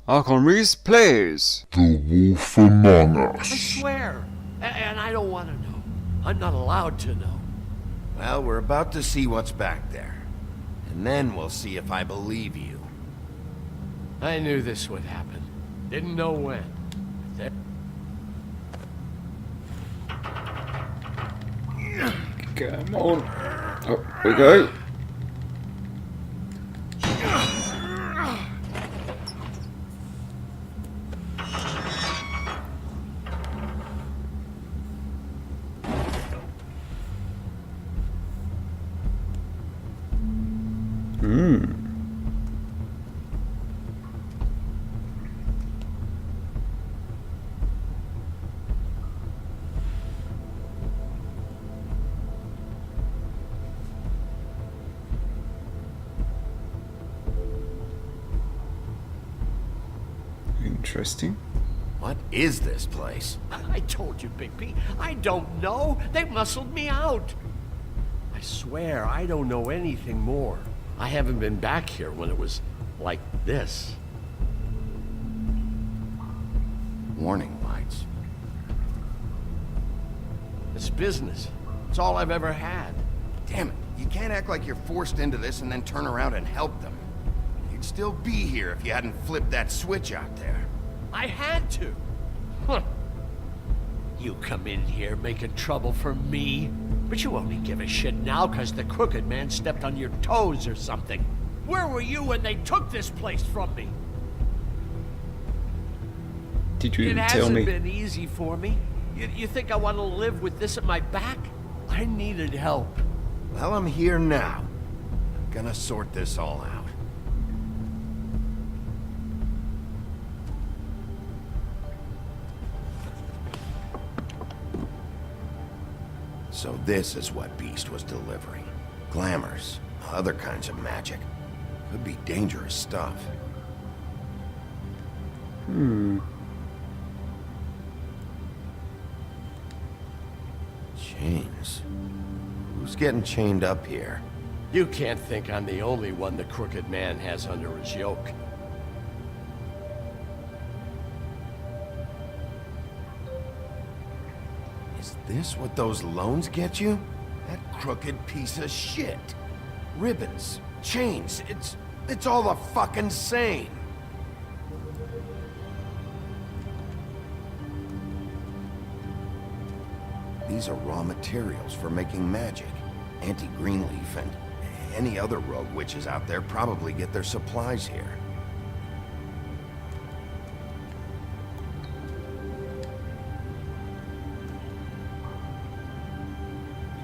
Arkon Rhys plays The Wolf Among I Us. swear. And I don't want to know. I'm not allowed to know. Well, we're about to see what's back there. And then we'll see if I believe you. I knew this would happen. Didn't know when. There- Come on. Up we go. Interesting. What is this place? I told you, Bigby. I don't know. They muscled me out. I swear, I don't know anything more. I haven't been back here when it was like this. Warning lights. It's business. It's all I've ever had. Damn it, you can't act like you're forced into this and then turn around and help them. You'd still be here if you hadn't flipped that switch out there. I had to. Huh. You come in here making trouble for me, but you only give a shit now because the crooked man stepped on your toes or something. Where were you when they took this place from me? Did you It even tell hasn't me? been easy for me. You think I want to live with this at my back? I needed help. Well, I'm here now. I'm gonna sort this all out. So this is what Beast was delivering. Glamours, other kinds of magic. Could be dangerous stuff. Chains. Who's getting chained up here? You can't think I'm the only one the crooked man has under his yoke. Is this what those loans get you? That crooked piece of shit. Ribbons, chains, it's all the fucking same. These are raw materials for making magic. Anti-Greenleaf and any other rogue witches out there probably get their supplies here.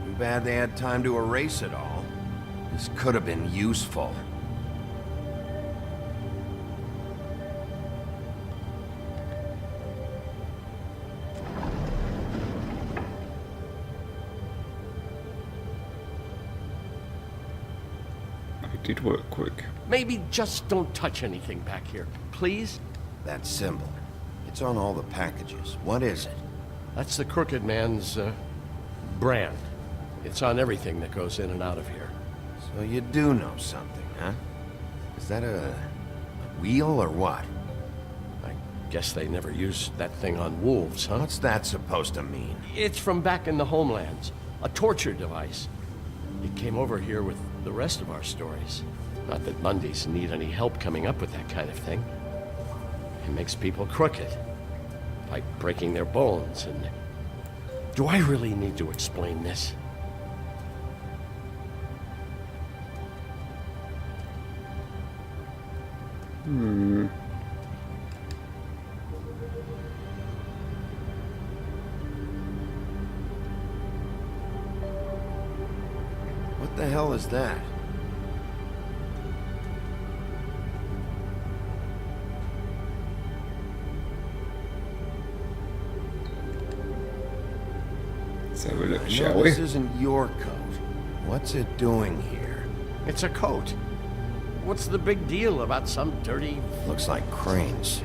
Too bad they had time to erase it all. This could have been useful. It did work quick. Maybe just don't touch anything back here, please? That symbol. It's on all the packages. What is it? That's the crooked man's, brand. It's on everything that goes in and out of here. So you do know something, huh? Is that a wheel or what? I guess they never used that thing on wolves, huh? What's that supposed to mean? It's from back in the homelands. A torture device. It came over here with the rest of our stories. Not that Mundies need any help coming up with that kind of thing. It makes people crooked. Like breaking their bones and... Do I really need to explain this? What the hell is that? Let's have a look, I shall know we? this isn't your coat. What's it doing here? It's a coat. What's the big deal about some dirty... Looks like Crane's.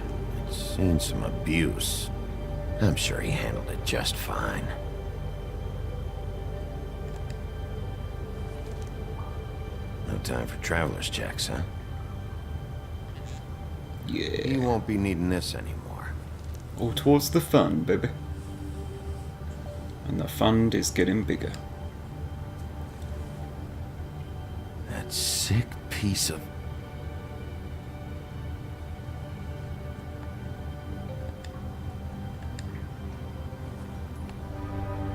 It's seen some abuse. I'm sure he handled it just fine. No time for traveler's checks, huh? Yeah. He won't be needing this anymore. All towards the fun, baby. And the fund is getting bigger. That sick piece of...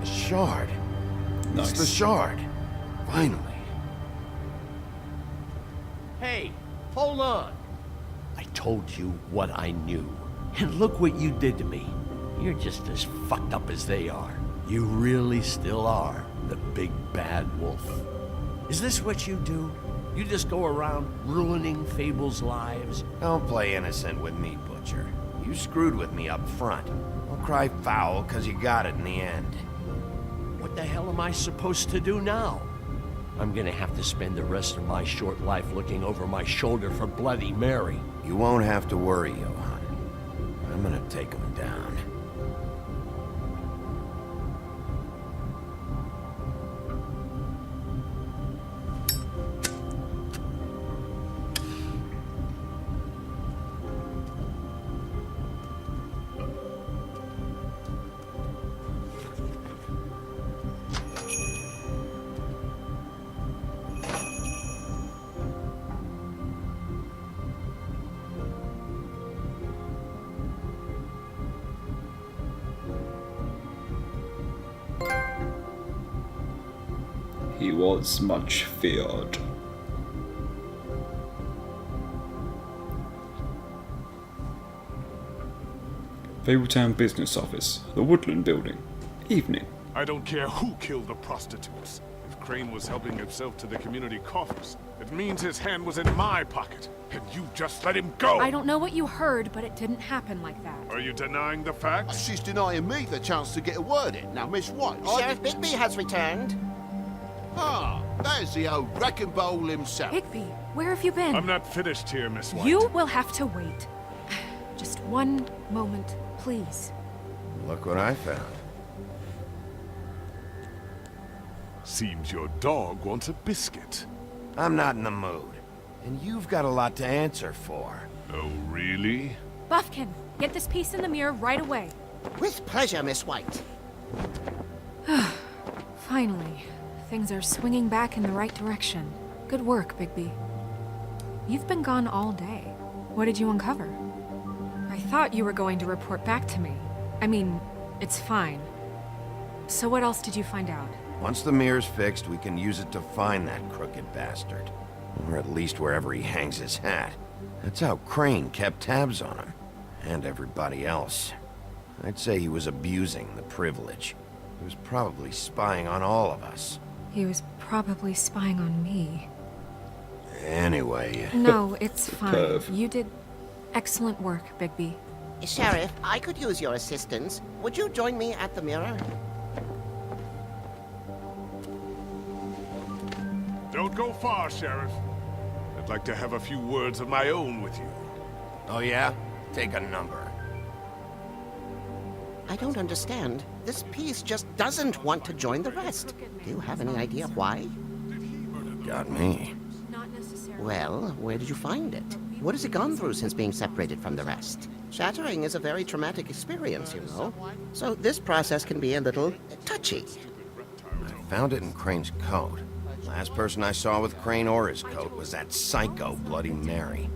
A shard. Nice. It's the shard. Finally. Hey, hold on. I told you what I knew. And look what you did to me. You're just as fucked up as they are. You really still are the big bad wolf. Is this what you do? You just go around ruining Fable's lives? Don't play innocent with me, Butcher. You screwed with me up front. Don't cry foul, because you got it in the end. What the hell am I supposed to do now? I'm gonna have to spend the rest of my short life looking over my shoulder for Bloody Mary. You won't have to worry, Johann. I'm gonna take him down. He was much feared. Fabletown Business Office, the Woodland Building. Evening. I don't care who killed the prostitutes. If Crane was helping himself to the community coffers, it means his hand was in my pocket, and you just let him go! I don't know what you heard, but it didn't happen like that. Are you denying the facts? She's denying me the chance to get a word in. Now, Miss White, Sheriff Bigby has returned. Ah, there's the old wrecking bowl himself. Bigby, where have you been? I'm not finished here, Miss White. You will have to wait. Just one moment, please. Look what I found. Seems your dog wants a biscuit. I'm not in the mood. And you've got a lot to answer for. Oh, really? Buffkin, get this piece in the mirror right away. With pleasure, Miss White. Finally, things are swinging back in the right direction. Good work, Bigby. You've been gone all day. What did you uncover? I thought you were going to report back to me. I mean, it's fine. So what else did you find out? Once the mirror's fixed, we can use it to find that crooked bastard. Or at least wherever he hangs his hat. That's how Crane kept tabs on him. And everybody else. I'd say he was abusing the privilege. He was probably spying on all of us. He was probably spying on me. Anyway... No, it's fine. Perv. You did excellent work, Bigby. Sheriff, I could use your assistance. Would you join me at the mirror? Don't go far, Sheriff. I'd like to have a few words of my own with you. Oh yeah? Take a number. I don't understand. This piece just doesn't want to join the rest. Do you have any idea why? Got me. Not necessarily. Well, where did you find it? What has it gone through since being separated from the rest? Shattering is a very traumatic experience, you know. So this process can be a little touchy. I found it in Crane's coat. Last person I saw with Crane or his coat was that psycho Bloody Mary.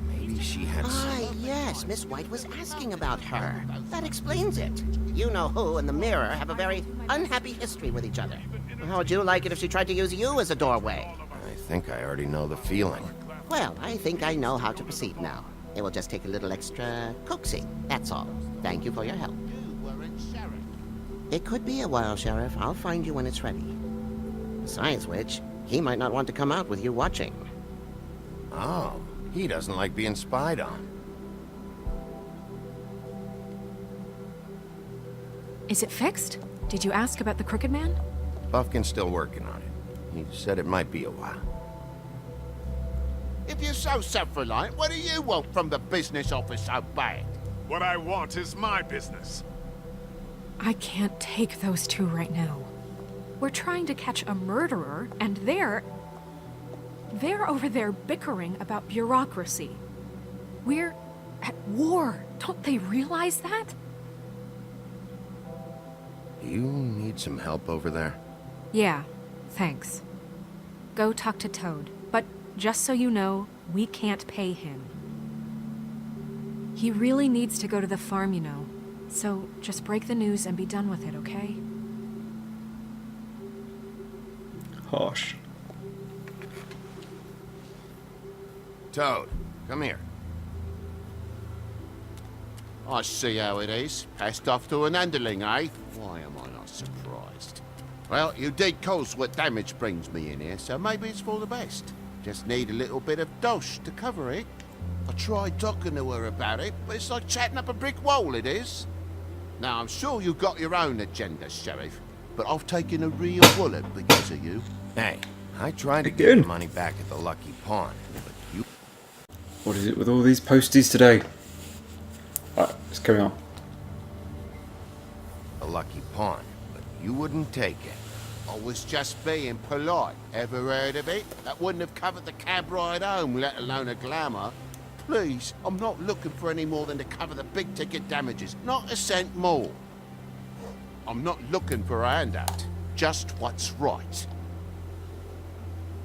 Maybe she had Ah, yes, Miss White was asking about her. That explains it. You know who and the mirror have a very unhappy history with each other. How would you like it if she tried to use you as a doorway? I think I already know the feeling. Well, I think I know how to proceed now. It will just take a little extra coaxing, that's all. Thank you for your help. It could be a while, Sheriff. I'll find you when it's ready. Besides which, he might not want to come out with you watching. Oh, he doesn't like being spied on. Is it fixed? Did you ask about the Crooked Man? Buffkin's still working on it. He said it might be a while. If you're so self-reliant, what do you want from the business office so bad? What I want is my business. I can't take those two right now. We're trying to catch a murderer, and they're over there bickering about bureaucracy. We're at war. Don't they realize that? Do you need some help over there? Yeah, thanks. Go talk to Toad. But just so you know, we can't pay him. He really needs to go to the farm, you know. So just break the news and be done with it, okay? Harsh. Toad, come here. I see how it is. Passed off to an underling, eh? Why am I not surprised? Well, you did cause what damage brings me in here, so maybe it's for the best. Just need a little bit of dosh to cover it. I tried talking to her about it, but it's like chatting up a brick wall, it is. Now, I'm sure you've got your own agenda, Sheriff, but I've taken a real bullet because of you. Hey, I tried to get the money back at the Lucky Pawn, but you... What is it with all these posties today? Alright, let's carry on. The Lucky Pawn, but you wouldn't take it. I was just being polite. Ever heard of it? That wouldn't have covered the cab ride home, let alone a glamour. Please, I'm not looking for any more than to cover the big ticket damages. Not a cent more. I'm not looking for a handout. Just what's right.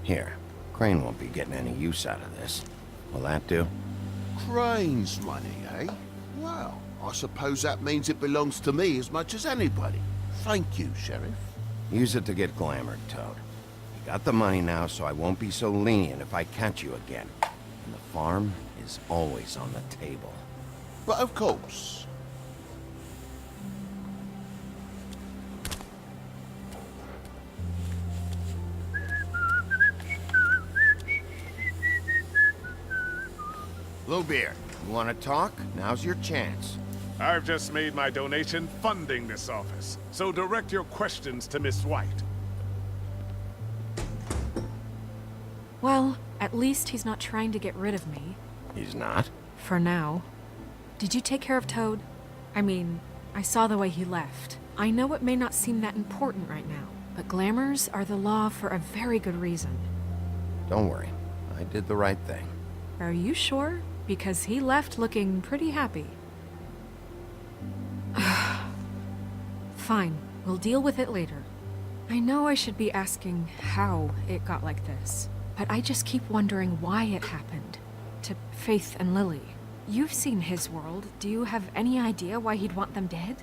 Here, Crane won't be getting any use out of this. Will that do? Crane's money, eh? Well, I suppose that means it belongs to me as much as anybody. Thank you, Sheriff. Use it to get glamored, Toad. You got the money now, so I won't be so lenient if I catch you again. And the farm is always on the table. But of course. Bluebeard, you want to talk? Now's your chance. I've just made my donation funding this office, so direct your questions to Miss White. Well, at least he's not trying to get rid of me. He's not? For now. Did you take care of Toad? I mean, I saw the way he left. I know it may not seem that important right now, but glamours are the law for a very good reason. Don't worry. I did the right thing. Are you sure? Because he left looking pretty happy. Fine, we'll deal with it later. I know I should be asking how it got like this, but I just keep wondering why it happened. To Faith and Lily. You've seen his world. Do you have any idea why he'd want them dead?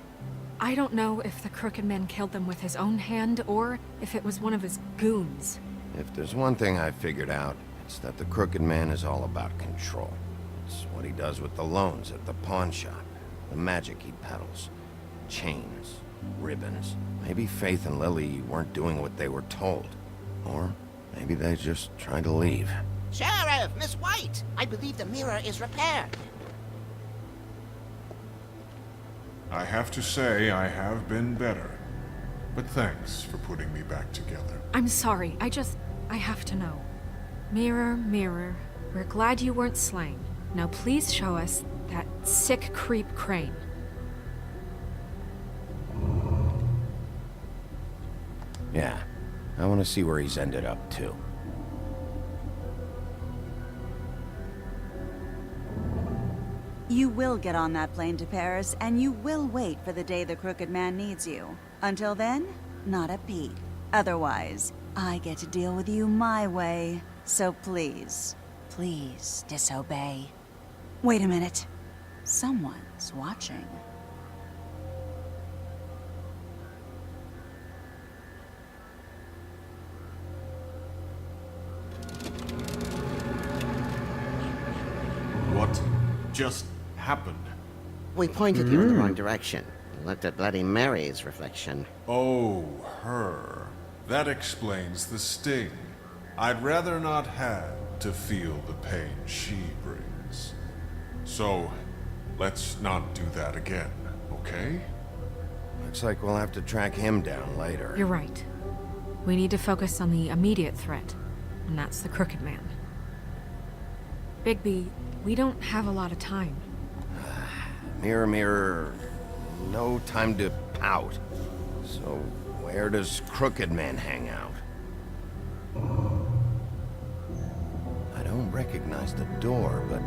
I don't know if the Crooked Man killed them with his own hand, or if it was one of his goons. If there's one thing I've figured out, it's that the Crooked Man is all about control. It's what he does with the loans at the pawn shop, the magic he peddles, chains, ribbons. Maybe Faith and Lily weren't doing what they were told. Or maybe they just tried to leave. Sheriff, Miss White! I believe the mirror is repaired. I have to say I have been better. But thanks for putting me back together. I'm sorry, I have to know. Mirror, mirror, we're glad you weren't slain. Now please show us that sick creep Crane. Yeah, I want to see where he's ended up, too. You will get on that plane to Paris, and you will wait for the day the Crooked Man needs you. Until then, not a peep. Otherwise, I get to deal with you my way. So please, please disobey. Wait a minute. Someone's watching. What just happened? We pointed you in the wrong direction. Looked at Bloody Mary's reflection. Oh, her. That explains the sting. I'd rather not have to feel the pain she brings. So, let's not do that again, okay? Looks like we'll have to track him down later. You're right. We need to focus on the immediate threat, and that's the Crooked Man. Bigby, we don't have a lot of time. Mirror, mirror, no time to pout. So, where does Crooked Man hang out? I don't recognize the door, but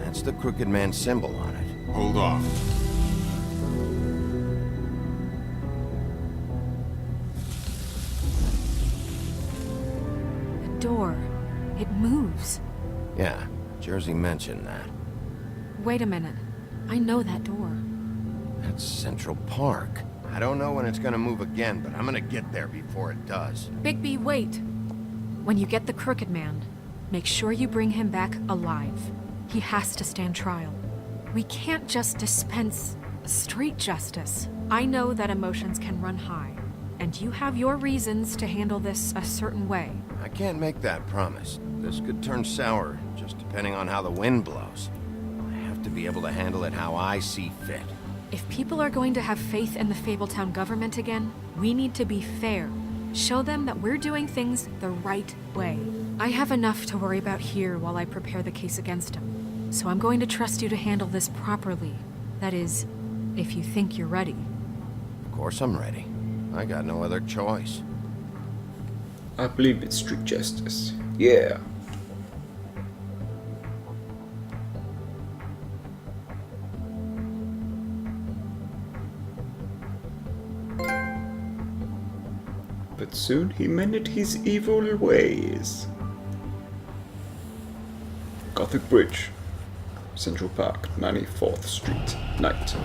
That's the Crooked Man symbol on it. Hold on. The door. It moves. Yeah, Jersey mentioned that. Wait a minute. I know that door. That's Central Park. I don't know when it's gonna move again, but I'm gonna get there before it does. Bigby, wait. When you get the Crooked Man, make sure you bring him back alive. He has to stand trial. We can't just dispense street justice. I know that emotions can run high, and you have your reasons to handle this a certain way. I can't make that promise. This could turn sour, just depending on how the wind blows. I have to be able to handle it how I see fit. If people are going to have faith in the Fabletown government again, we need to be fair. Show them that we're doing things the right way. I have enough to worry about here while I prepare the case against him. So I'm going to trust you to handle this properly. That is, if you think you're ready. Of course I'm ready. I got no other choice. I believe it's street justice. Yeah. But soon he mended his evil ways. Gothic Bridge, Central Park, 94th Street, night.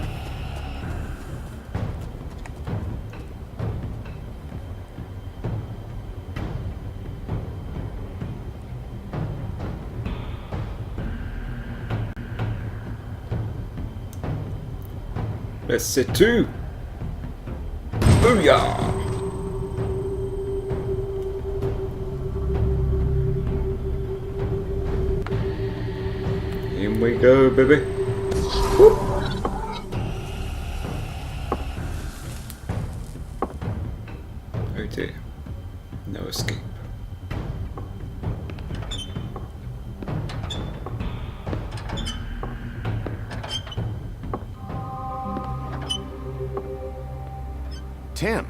Let's sit two. Booyah! Here we go, baby. Whoop. Oh dear. No escape. Tim,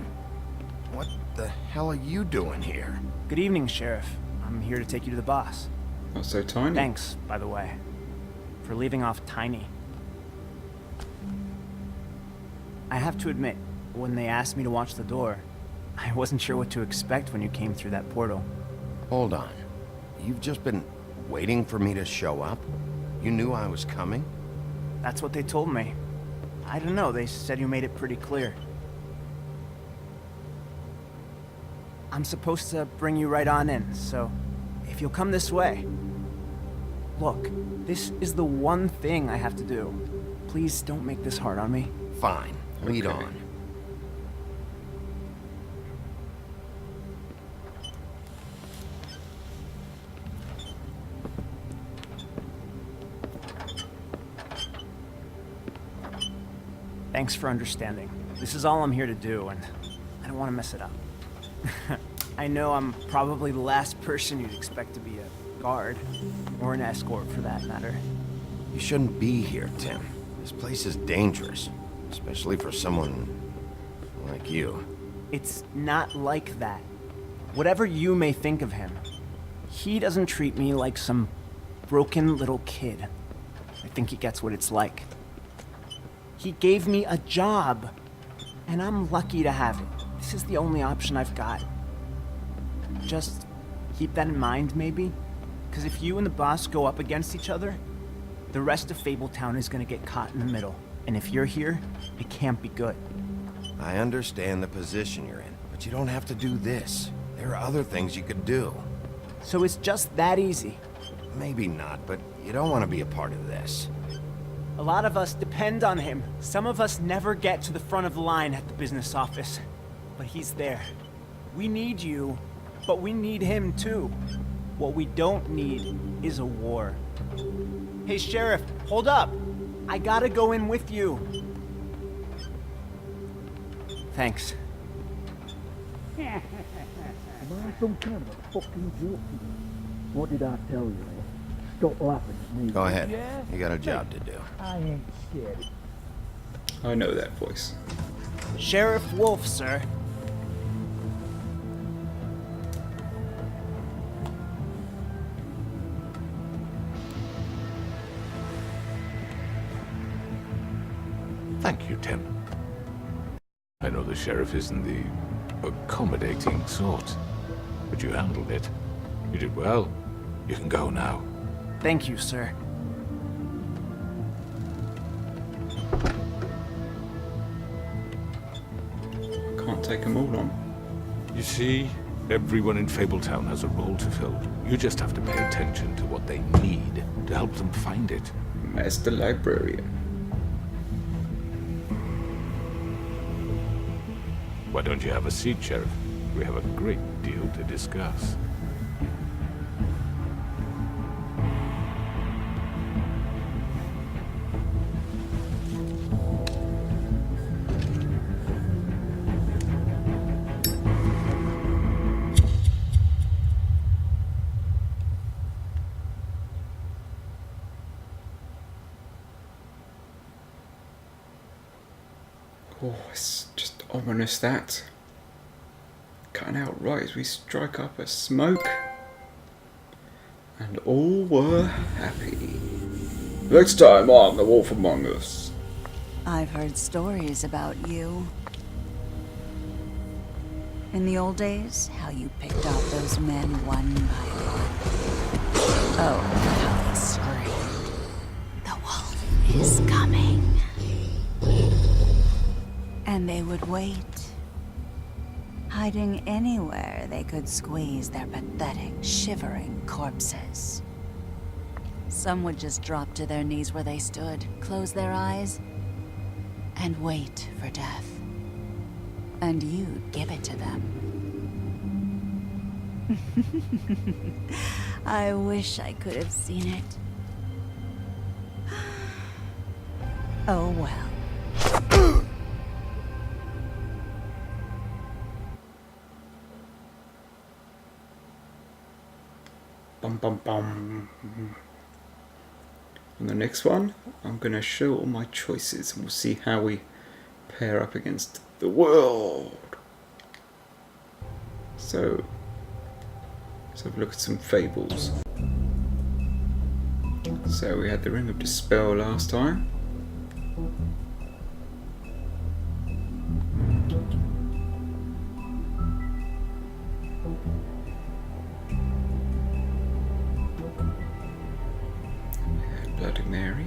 what the hell are you doing here? Good evening, Sheriff. I'm here to take you to the boss. Not so tiny. Thanks, by the way, for leaving off tiny. I have to admit, when they asked me to watch the door, I wasn't sure what to expect when you came through that portal. Hold on. You've just been waiting for me to show up? You knew I was coming? That's what they told me. I don't know, they said you made it pretty clear. I'm supposed to bring you right on in, so if you'll come this way. Look, this is the one thing I have to do. Please don't make this hard on me. Fine. Lead Okay. on. Thanks for understanding. This is all I'm here to do, and I don't want to mess it up. I know I'm probably the last person you'd expect to be a guard, or an escort for that matter. You shouldn't be here, Tim. This place is dangerous, especially for someone like you. It's not like that. Whatever you may think of him, he doesn't treat me like some broken little kid. I think he gets what it's like. He gave me a job, and I'm lucky to have it. This is the only option I've got. Just keep that in mind, maybe? Because if you and the boss go up against each other, the rest of Fabletown is gonna get caught in the middle. And if you're here, it can't be good. I understand the position you're in, but you don't have to do this. There are other things you could do. So it's just that easy. Maybe not, but you don't want to be a part of this. A lot of us depend on him. Some of us never get to the front of the line at the business office. But he's there. We need you, but we need him too. What we don't need is a war. Hey, Sheriff, hold up. I gotta go in with you. Thanks. Am I some kind of a fucking joke? What did I tell you? Stop laughing at me. Go ahead. Yeah? You got a job to do. I ain't scared. I know that voice. Sheriff Wolf, sir. Thank you, Tim. I know the sheriff isn't the accommodating sort, but you handled it. You did well. You can go now. Thank you, sir. Can't take them all on. You see, everyone in Fabletown has a role to fill. You just have to pay attention to what they need to help them find it. Master Librarian. Why don't you have a seat, Sheriff? We have a great deal to discuss. Oh, it's just ominous that. Cutting out right as we strike up a smoke. And all were happy. Next time on The Wolf Among Us. I've heard stories about you. In the old days, how you picked off those men one by one. Oh, how they screamed. The wolf is coming. And they would wait, hiding anywhere they could squeeze their pathetic, shivering corpses. Some would just drop to their knees where they stood, close their eyes, and wait for death. And you'd give it to them. I wish I could have seen it. Oh well. Bum bum bum. On the next one, I'm going to show all my choices and we'll see how we pair up against the world. So, let's have a look at some fables. So we had the Ring of Dispel last time. Bloody Mary.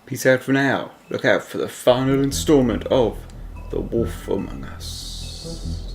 Peace out for now. Look out for the final installment of The Wolf Among Us.